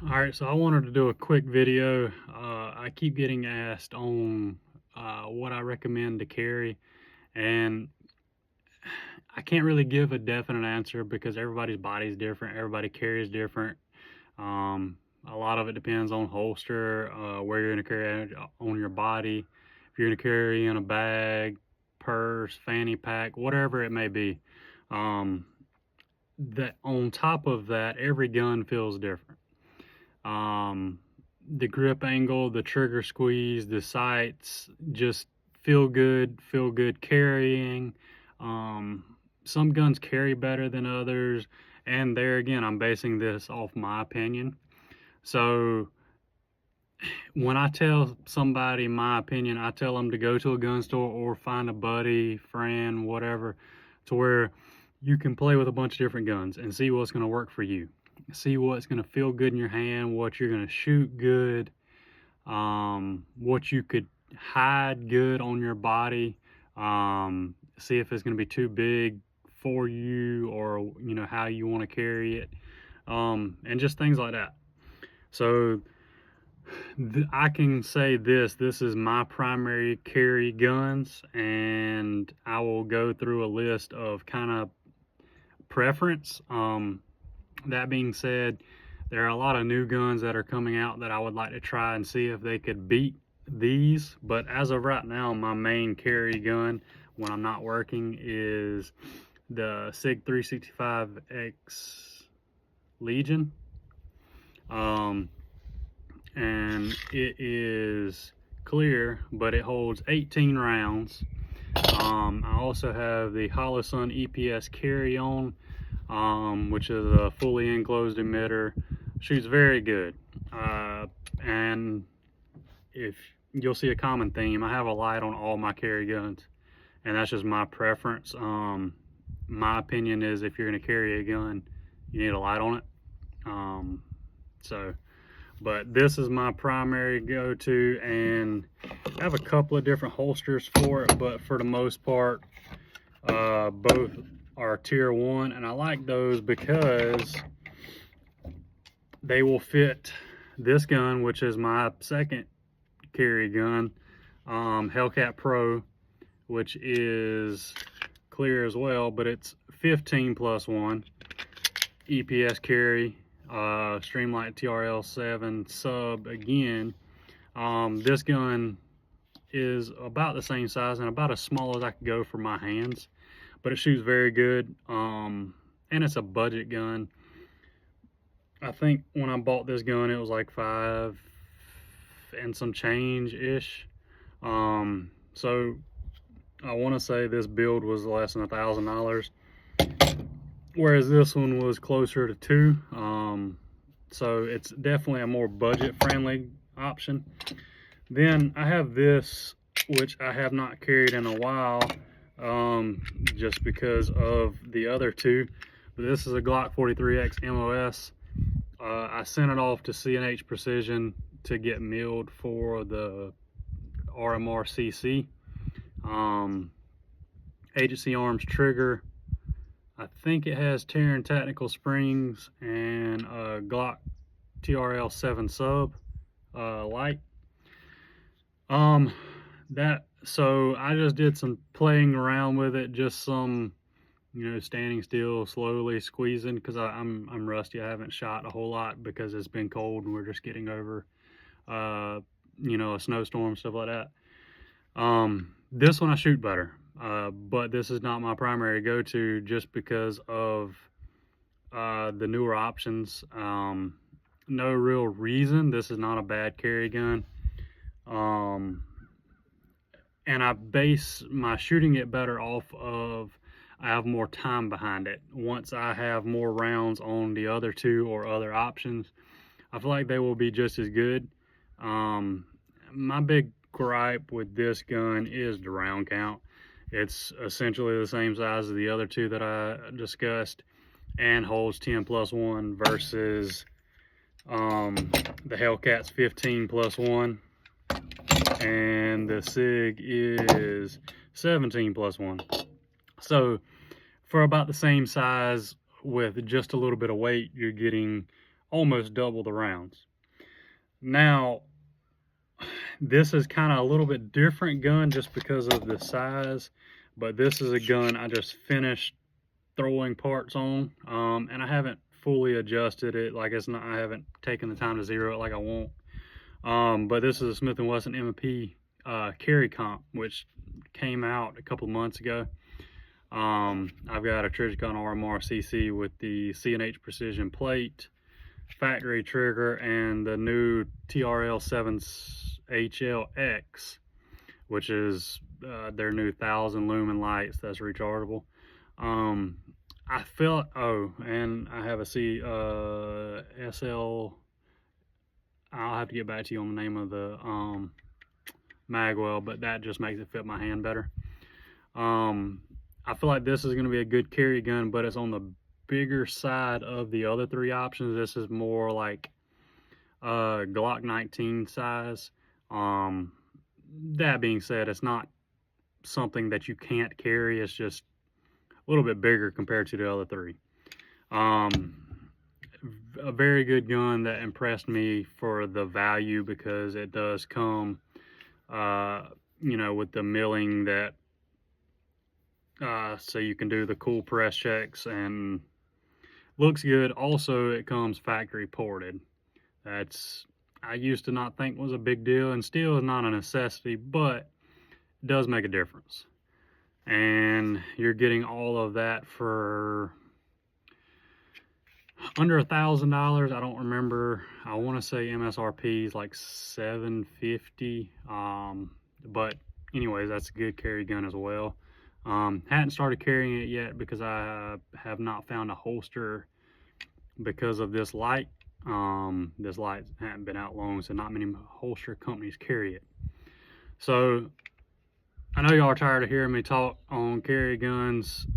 All right, so I wanted to do a quick video. I keep getting asked on what I recommend to carry, and I can't really give a definite answer because everybody's body is different. Everybody carries different. A lot of it depends on holster, where you're going to carry it on your body. If you're going to carry in a bag, purse, fanny pack, whatever it may be. Um, that on top of that, every gun feels different. Um, the grip angle, the trigger squeeze, the sights just feel good carrying. Um, some guns carry better than others, and there again, I'm basing this off my opinion. So when I tell somebody my opinion, I tell them to go to a gun store or find a buddy, friend, whatever, to where you can play with a bunch of different guns and see what's going to work for you. See what's going to feel good in your hand, what you're going to shoot good, what you could hide good on your body. See if it's going to be too big for you, or how you want to carry it, and just things like that. So I can say this is my primary carry guns, and I will go through a list of kind of preference. That being said, there are a lot of new guns that are coming out that I would like to try and see if they could beat these. But as of right now, my main carry gun when I'm not working is the SIG 365X Legion. And it is clear, but it holds 18 rounds. I also have the Holosun EPS Carry On, which is a fully enclosed emitter. Shoots very good. And if you'll see a common theme, I have a light on all my carry guns, and that's just my preference. My opinion is if you're going to carry a gun, you need a light on it. But this is my primary go-to, and I have a couple of different holsters for it, but for the most part, both are tier 1, and I like those because they will fit this gun, which is my second carry gun, Hellcat Pro, which is clear as well, but it's 15+1 EPS carry, Streamlight TRL7 sub again. This gun is about the same size and about as small as I could go for my hands, but it shoots very good, and it's a budget gun. I think when I bought this gun, it was like $5 and some change-ish. So I want to say this build was less than $1,000, whereas this one was closer to $2,000. So it's definitely a more budget-friendly option. Then I have this, which I have not carried in a while, just because of the other two. But this is a Glock 43X MOS. I sent it off to C&H Precision to get milled for the RMR CC. Agency Arms trigger. I think it has Terran Tactical springs and a Glock TRL7 sub light. So I just did some playing around with it, just some, standing still, slowly squeezing, because I'm rusty. I haven't shot a whole lot because it's been cold and we're just getting over, a snowstorm, stuff like that. This one I shoot better, but this is not my primary go-to just because of the newer options. No real reason. This is not a bad carry gun. And I base my shooting it better off of I have more time behind it. Once I have more rounds on the other two or other options, I feel like they will be just as good. My big gripe with this gun is the round count. It's essentially the same size as the other two that I discussed and holds 10+1 versus the Hellcat's 15+1, and the SIG is 17+1. So for about the same size with just a little bit of weight, you're getting almost double the rounds. Now, this is kind of a little bit different gun just because of the size, but this is a gun I just finished throwing parts on, and I haven't fully adjusted it. Like, it's not, I haven't taken the time to zero it like I want. But this is a Smith & Wesson M&P carry comp, which came out a couple months ago. I've got a Trijicon RMR CC with the C&H Precision plate, factory trigger, and the new TRL 7 HLX, which is their new 1,000 lumen lights that's rechargeable. I felt, oh, and I have a SL, I'll have to get back to you on the name of the magwell, but that just makes it fit my hand better. I feel like this is going to be a good carry gun, but it's on the bigger side of the other three options. This is more like Glock 19 size. That being said, it's not something that you can't carry. It's just a little bit bigger compared to the other three. A very good gun that impressed me for the value, because it does come, you know, with the milling that, so you can do the cool press checks, and looks good. Also, it comes factory ported. That's, I used to not think was a big deal, and still is not a necessity, but it does make a difference. And you're getting all of that for under $1,000. I don't remember. I want to say MSRP is like $750. But anyways, that's a good carry gun as well. Hadn't started carrying it yet because I have not found a holster because of this light. This light hadn't been out long, so not many holster companies carry it. So I know y'all are tired of hearing me talk on carry guns.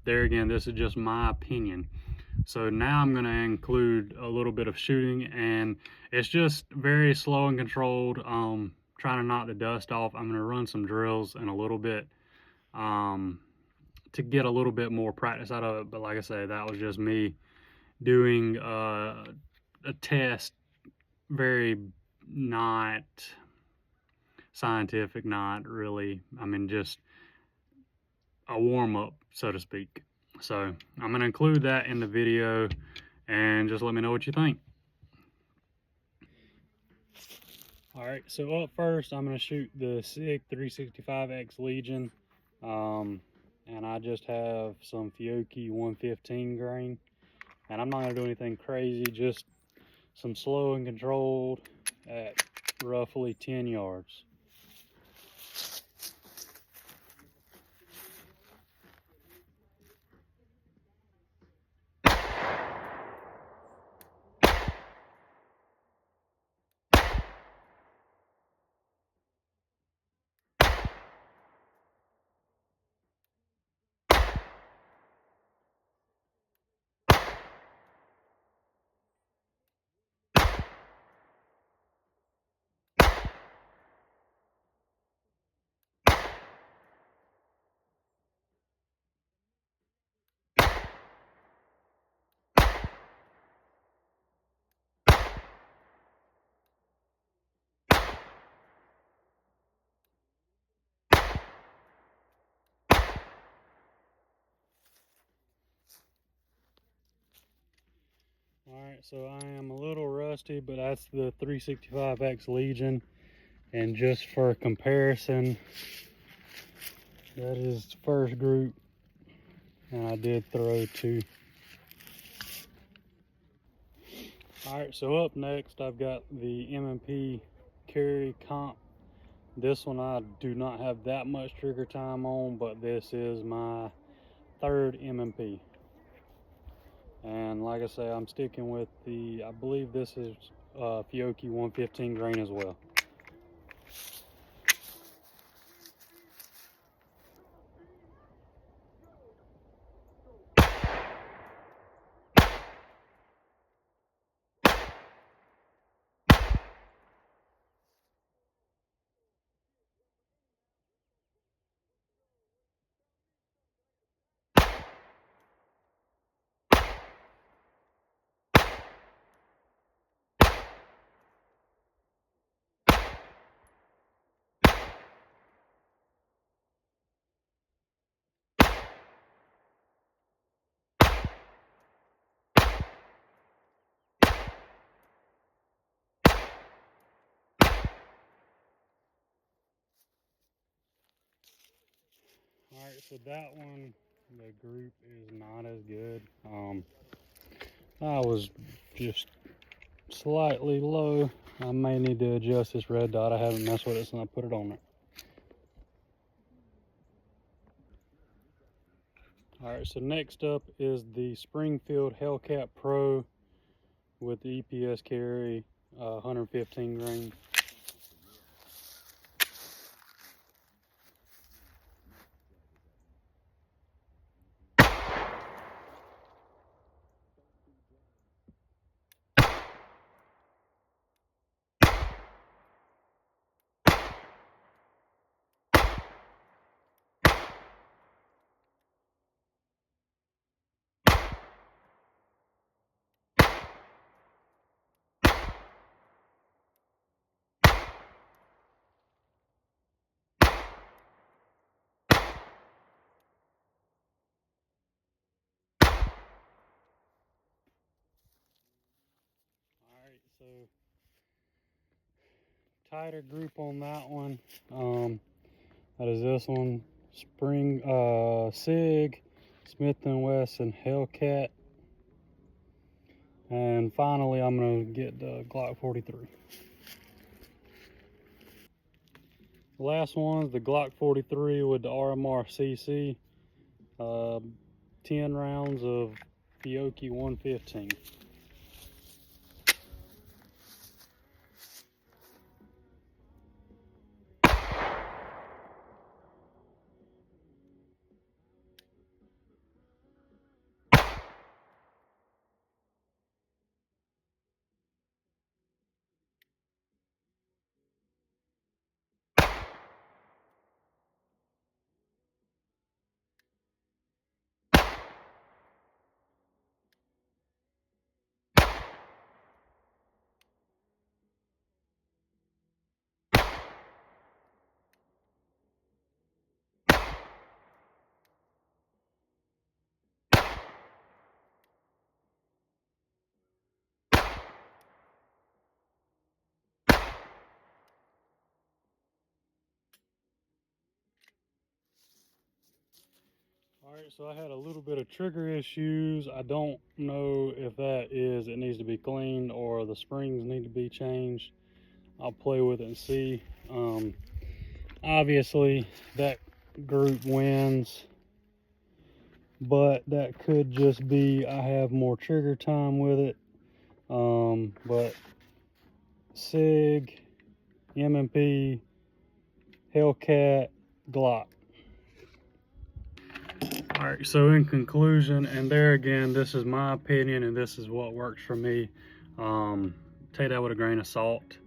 There again, this is just my opinion. So now I'm going to include a little bit of shooting, and it's just very slow and controlled, trying to knock the dust off. I'm going to run some drills in a little bit to get a little bit more practice out of it. But like I said, that was just me doing a test, very not scientific, not really, I mean, just a warm-up, so to speak. So I'm going to include that in the video, and just let me know what you think. All right, so up first, I'm going to shoot the SIG 365X Legion, and I just have some Fiocchi 115 grain, and I'm not going to do anything crazy, just some slow and controlled at roughly 10 yards. Alright, so I am a little rusty, but that's the 365X Legion, and just for comparison, that is the first group, and I did throw 2. Alright, so up next I've got the M&P carry comp. This one I do not have that much trigger time on, but this is my 3rd M&P. And like I say, I'm sticking with the, I believe this is Fiocchi 115 grain as well. Alright, so that one, the group is not as good. I was just slightly low. I may need to adjust this red dot. I haven't messed with it since I put it on there. Alright, so next up is the Springfield Hellcat Pro with the EPS carry, 115 grain. Alright, so tighter group on that one. That is this one. Sig, Smith & Wesson Hellcat. And finally, I'm gonna get the Glock 43. The last one's the Glock 43 with the RMR CC. 10 rounds of Fiocchi 115. Alright, so I had a little bit of trigger issues. I don't know if that is it needs to be cleaned or the springs need to be changed. I'll play with it and see. Obviously that group wins, but that could just be I have more trigger time with it. But Sig, M&P, Hellcat, Glock. Alright, so in conclusion, and there again, this is my opinion and this is what works for me. Take that with a grain of salt.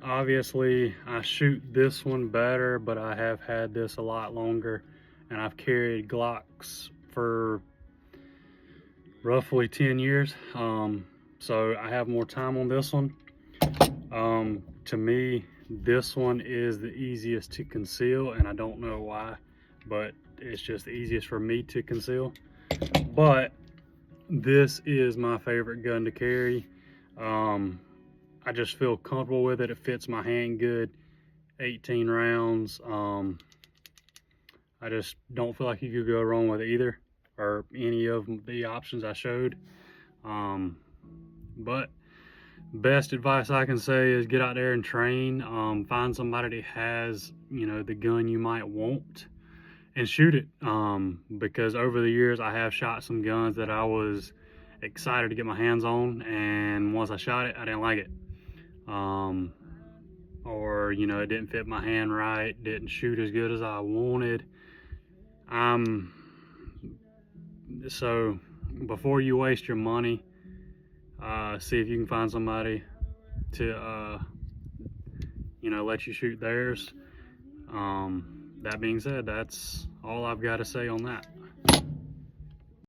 Obviously, I shoot this one better, but I have had this a lot longer, and I've carried Glocks for roughly 10 years. So I have more time on this one. To me, this one is the easiest to conceal, and I don't know why, but it's just the easiest for me to conceal. But this is my favorite gun to carry. I just feel comfortable with it. It fits my hand good. 18 rounds. I just don't feel like you could go wrong with either or any of the options I showed. But best advice I can say is get out there and train. Find somebody that has, the gun you might want and shoot it. Because over the years I have shot some guns that I was excited to get my hands on, and once I shot it, I didn't like it. Or it didn't fit my hand right, didn't shoot as good as I wanted. So before you waste your money, see if you can find somebody to let you shoot theirs. That being said, that's all I've got to say on that.